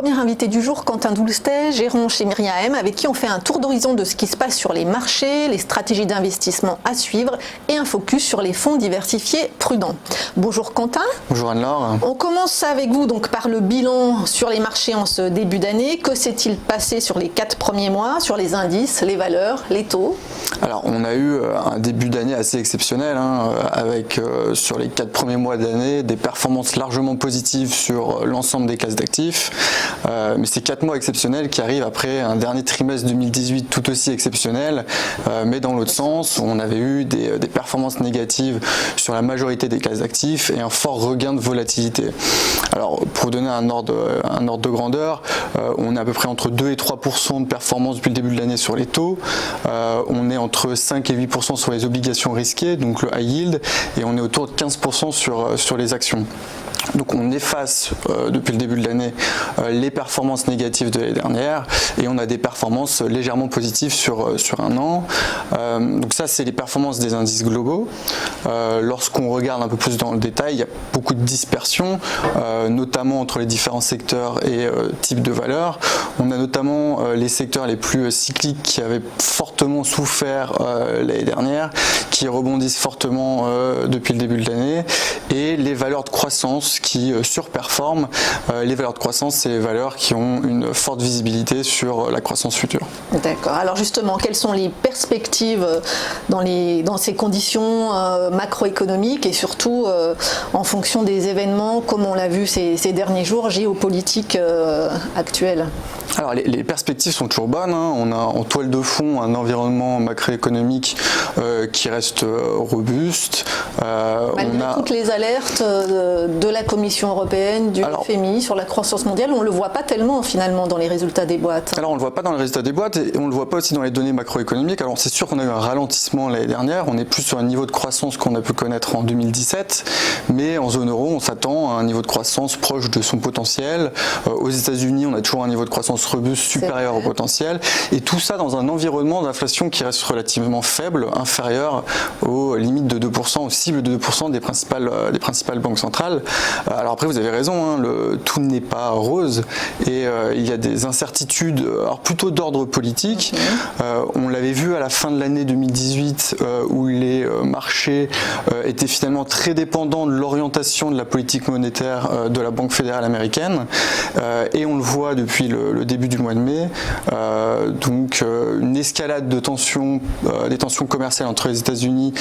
premier invité du jour, Quentin Doulstet, gérant chez Miriam, avec qui on fait un tour d'horizon de ce qui se passe sur les marchés, les stratégies d'investissement à suivre et un focus sur les fonds diversifiés prudents. Bonjour Quentin. Bonjour Anne-Laure. On commence avec vous donc par le bilan sur les marchés en ce début d'année. Que s'est-il passé sur les 4 premiers mois, sur les indices, les valeurs, les taux? Alors on a eu un début d'année assez exceptionnel avec sur les 4 premiers mois d'année des performances largement positives sur l'ensemble des classes d'actifs. Mais ces 4 mois exceptionnels qui arrivent après un dernier trimestre 2018 tout aussi exceptionnel, mais dans l'autre sens, on avait eu des performances négatives sur la majorité des classes d'actifs et un fort regain de volatilité. Alors pour vous donner un ordre de grandeur, on est à peu près entre 2 et 3% de performance depuis le début de l'année sur les taux, on est entre 5 et 8% sur les obligations risquées, donc le high yield, et on est autour de 15% sur les actions. Donc on efface depuis le début de l'année les performances négatives de l'année dernière et on a des performances légèrement positives sur un an. Donc ça c'est les performances des indices globaux. Lorsqu'on regarde un peu plus dans le détail, il y a beaucoup de dispersion, notamment entre les différents secteurs et types de valeurs. On a notamment les secteurs les plus cycliques qui avaient fortement souffert l'année dernière, qui rebondissent fortement depuis le début de l'année, et les valeurs de croissance qui surperforment. Les valeurs de croissance, c'est les valeurs qui ont une forte visibilité sur la croissance future. D'accord. Alors justement, quelles sont les perspectives dans ces conditions macroéconomiques et surtout en fonction des événements, comme on l'a vu ces derniers jours, géopolitiques actuels? Alors les perspectives sont toujours bonnes. On a en toile de fond un environnement macroéconomique qui reste robuste. Malgré toutes les alertes de la Commission européenne, du FMI sur la croissance mondiale, on ne le voit pas tellement finalement dans les résultats des boîtes. Alors on ne le voit pas dans les résultats des boîtes et on ne le voit pas aussi dans les données macroéconomiques. Alors c'est sûr qu'on a eu un ralentissement l'année dernière, on est plus sur un niveau de croissance qu'on a pu connaître en 2017, mais en zone euro on s'attend à un niveau de croissance proche de son potentiel. Aux États-Unis on a toujours un niveau de croissance robuste supérieur au potentiel, et tout ça dans un environnement d'inflation qui reste relativement faible, inférieur aux limites de 2%, aux cibles de 2% des principales banques centrales. Alors après vous avez raison, tout n'est pas rose et il y a des incertitudes, alors plutôt d'ordre politique. On l'avait vu à la fin de l'année 2018 où les marchés étaient finalement très dépendants de l'orientation de la politique monétaire de la Banque fédérale américaine, et on le voit depuis le début du mois de mai. Donc une escalade de tensions, des tensions commerciales entre les États-Unis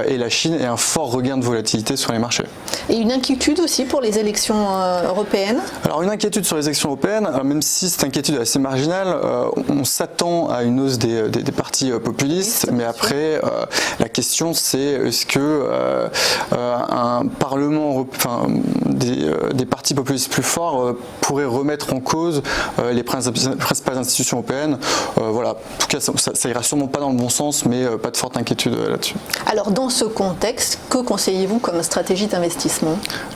et la Chine, et un fort regain de volatilité sur les marchés. Et une inquiétude aussi pour les élections européennes? Alors une inquiétude sur les élections européennes, même si cette inquiétude est assez marginale, on s'attend à une hausse des partis populistes, mais après la question c'est est-ce que un parlement, des partis populistes plus forts pourraient remettre en cause les principales institutions européennes. Voilà, en tout cas ça ira sûrement pas dans le bon sens, mais pas de forte inquiétude là-dessus. Alors dans ce contexte, que conseillez-vous comme stratégie d'investissement?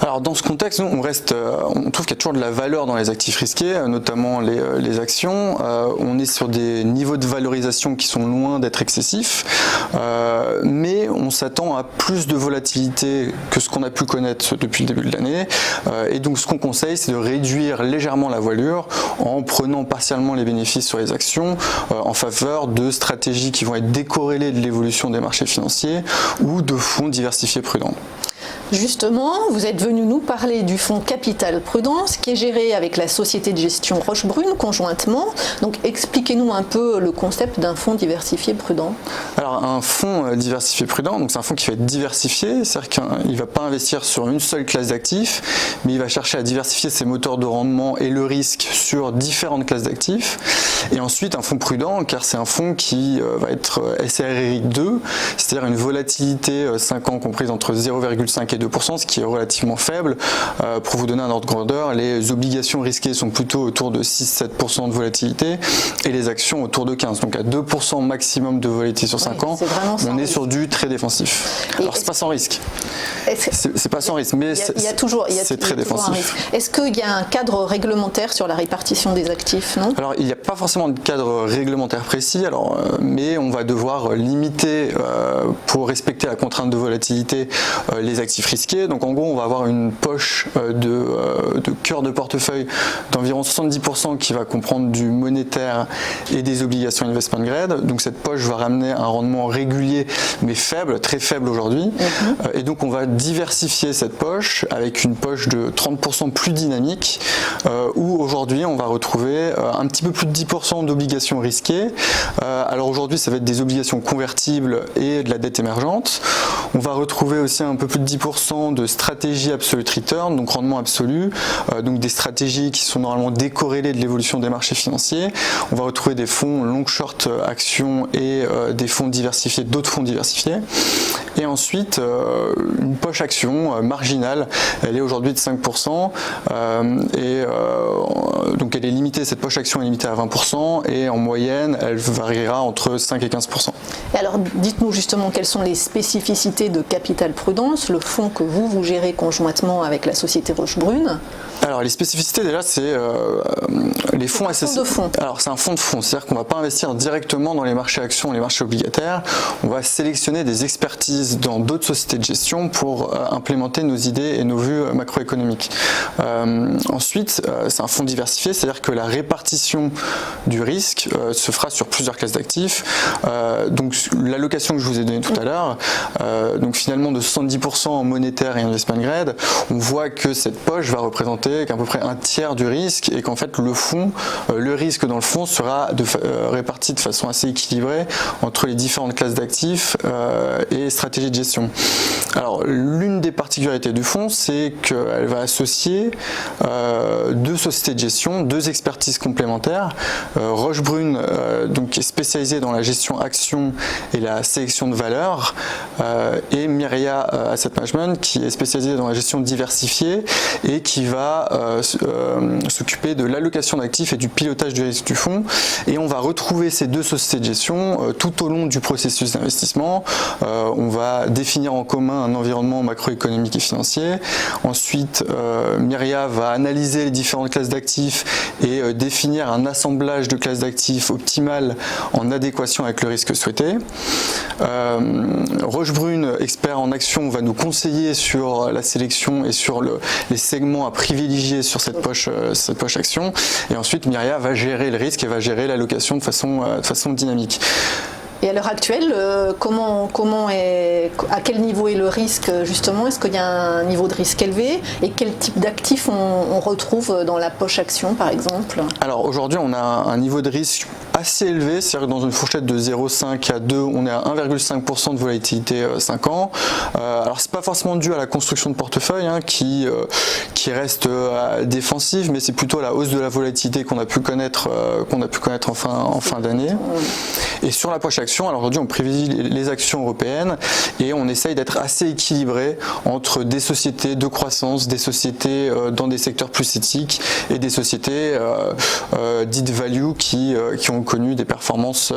Alors dans ce contexte, nous, on trouve qu'il y a toujours de la valeur dans les actifs risqués, notamment les actions. On est sur des niveaux de valorisation qui sont loin d'être excessifs, mais on s'attend à plus de volatilité que ce qu'on a pu connaître depuis le début de l'année. Et donc ce qu'on conseille, c'est de réduire légèrement la voilure en prenant partiellement les bénéfices sur les actions en faveur de stratégies qui vont être décorrélées de l'évolution des marchés financiers ou de fonds diversifiés prudents. Justement, vous êtes venu nous parler du fonds Capital Prudence qui est géré avec la société de gestion Rochebrune conjointement. Donc expliquez-nous un peu le concept d'un fonds diversifié prudent. Alors un fonds diversifié prudent, donc c'est un fonds qui va être diversifié, c'est-à-dire qu'il ne va pas investir sur une seule classe d'actifs, mais il va chercher à diversifier ses moteurs de rendement et le risque sur différentes classes d'actifs. Et ensuite un fonds prudent, car c'est un fonds qui va être SRRI 2, c'est-à-dire une volatilité 5 ans comprise entre 0,5 et 2%, ce qui est relativement faible. Pour vous donner un ordre de grandeur, les obligations risquées sont plutôt autour de 6-7% de volatilité et les actions autour de 15%. Donc à 2% maximum de volatilité sur 5 ans, on est sur du très défensif. Alors c'est pas sans risque. C'est pas sans risque, mais c'est très défensif. Est-ce qu'il y a un cadre réglementaire sur la répartition des actifs, non? Alors il n'y a pas forcément de cadre réglementaire précis, mais on va devoir limiter, pour respecter la contrainte de volatilité, les les actifs risqués. Donc en gros, on va avoir une poche de cœur de portefeuille d'environ 70% qui va comprendre du monétaire et des obligations investment grade. Donc cette poche va ramener un rendement régulier mais faible, très faible aujourd'hui. Et donc on va diversifier cette poche avec une poche de 30% plus dynamique où aujourd'hui on va retrouver un petit peu plus de 10% d'obligations risquées. Alors aujourd'hui ça va être des obligations convertibles et de la dette émergente. On va retrouver aussi un peu plus de 10% de stratégies absolute return, donc rendement absolu, donc des stratégies qui sont normalement décorrélées de l'évolution des marchés financiers. On va retrouver des fonds long short actions et des fonds diversifiés, d'autres fonds diversifiés. Et ensuite, une poche action marginale, elle est aujourd'hui de 5%, donc elle est limitée, cette poche action est limitée à 20%, et en moyenne, elle variera entre 5 et 15%. Et alors, dites-nous justement quelles sont les spécificités de Capital Prudence, le fonds que vous gérez conjointement avec la société Rochebrune. Alors les spécificités déjà c'est les fonds SCPI. Alors c'est un fonds de fonds, c'est-à-dire qu'on ne va pas investir directement dans les marchés actions, les marchés obligataires. On va sélectionner des expertises dans d'autres sociétés de gestion pour implémenter nos idées et nos vues macroéconomiques. Ensuite, c'est un fonds diversifié, c'est-à-dire que la répartition du risque se fera sur plusieurs classes d'actifs. Donc l'allocation que je vous ai donnée tout à l'heure, donc finalement de 70% en monétaire et investment grade, on voit que cette poche va représenter qu'à peu près un tiers du risque et qu'en fait le risque dans le fonds sera réparti de façon assez équilibrée entre les différentes classes d'actifs et stratégies de gestion. Alors l'une des particularités du fonds, c'est qu'elle va associer deux sociétés de gestion, deux expertises complémentaires. Rochebrune, donc qui est spécialisée dans la gestion action et la sélection de valeurs, et Myria Asset Management qui est spécialisée dans la gestion diversifiée et qui va s'occuper de l'allocation d'actifs et du pilotage du risque du fonds. Et on va retrouver ces deux sociétés de gestion tout au long du processus d'investissement. On va définir en commun un environnement macroéconomique et financier. Ensuite, Myria va analyser les différentes classes d'actifs et définir un assemblage de classes d'actifs optimal en adéquation avec le risque souhaité. Rochebrune, expert en action, va nous conseiller sur la sélection et sur les segments à privilégier sur cette poche action, et ensuite Myria va gérer le risque et va gérer l'allocation de façon dynamique. Et à l'heure actuelle, à quel niveau est le risque justement? Est-ce qu'il y a un niveau de risque élevé? Et quel type d'actifs on retrouve dans la poche action par exemple? Alors aujourd'hui on a un niveau de risque assez élevé, c'est-à-dire que dans une fourchette de 0,5 à 2, on est à 1,5% de volatilité 5 ans. Alors c'est pas forcément dû à la construction de portefeuille qui reste défensive, mais c'est plutôt la hausse de la volatilité qu'on a pu connaître en fin d'année. Et sur la poche action, alors aujourd'hui on privilégie les actions européennes et on essaye d'être assez équilibré entre des sociétés de croissance, des sociétés dans des secteurs plus éthiques et des sociétés dites value qui ont connu des performances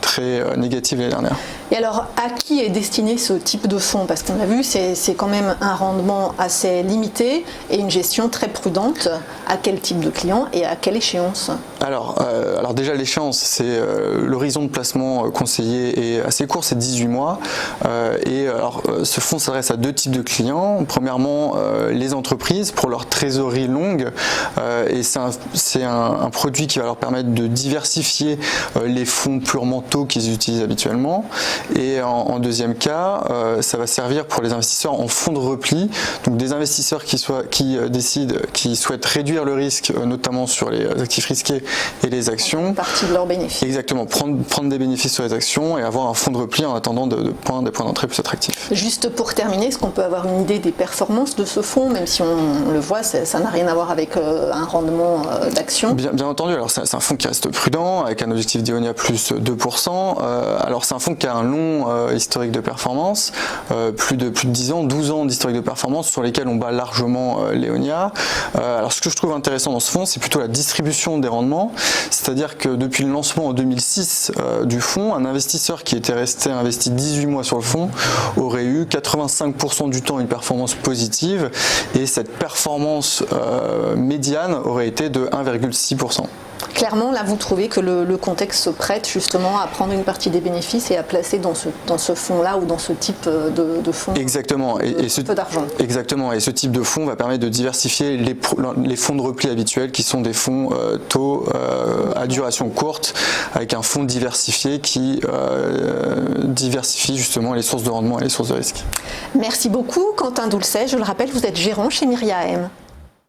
très négatives l'année dernière. Et alors à qui est destiné ce type de fonds? Parce qu'on a vu c'est quand même un rendement assez limité et une gestion très prudente. À quel type de client et à quelle échéance? Alors déjà l'échéance, c'est l'horizon de placement conseillé est assez court, c'est 18 mois. Ce fonds s'adresse à deux types de clients. Premièrement, les entreprises pour leur trésorerie longue, et c'est un produit qui va leur permettre de diversifier les fonds purement taux qu'ils utilisent habituellement. Et en deuxième cas, ça va servir pour les investisseurs en fonds de repli, donc des investisseurs qui souhaitent réduire le risque, notamment sur les actifs risqués et les actions. Une partie de leurs bénéfices. Exactement, prendre des bénéfices sur les actions et avoir un fonds de repli en attendant des points d'entrée plus attractifs. Juste pour terminer, est-ce qu'on peut avoir une idée des performances de ce fonds, même si on le voit, ça n'a rien à voir avec un rendement d'action? Bien entendu, alors c'est un fonds qui reste prudent, avec un objectif d'EONIA plus 2%. Alors c'est un fonds qui a un long historique de performance, plus de 10 ans, 12 ans d'historique de performance sur lesquels on bat largement l'EONIA. Alors ce que je trouve intéressant dans ce fonds, c'est plutôt la distribution des rendements, c'est-à-dire que depuis le lancement en 2006 du fonds, un investisseur qui était resté investi 18 mois sur le fonds aurait eu 85% du temps une performance positive et cette performance médiane aurait été de 1,6%. Clairement, là, vous trouvez que le contexte se prête justement à prendre une partie des bénéfices et à placer dans ce fonds-là ou dans ce type de fonds. Exactement. Et ce peu d'argent. Exactement. Et ce type de fonds va permettre de diversifier les fonds de repli habituels qui sont des fonds taux à duration courte, avec un fonds diversifié qui diversifie justement les sources de rendement et les sources de risque. Merci beaucoup, Quentin Doulcet. Je le rappelle, vous êtes gérant chez Myria AM.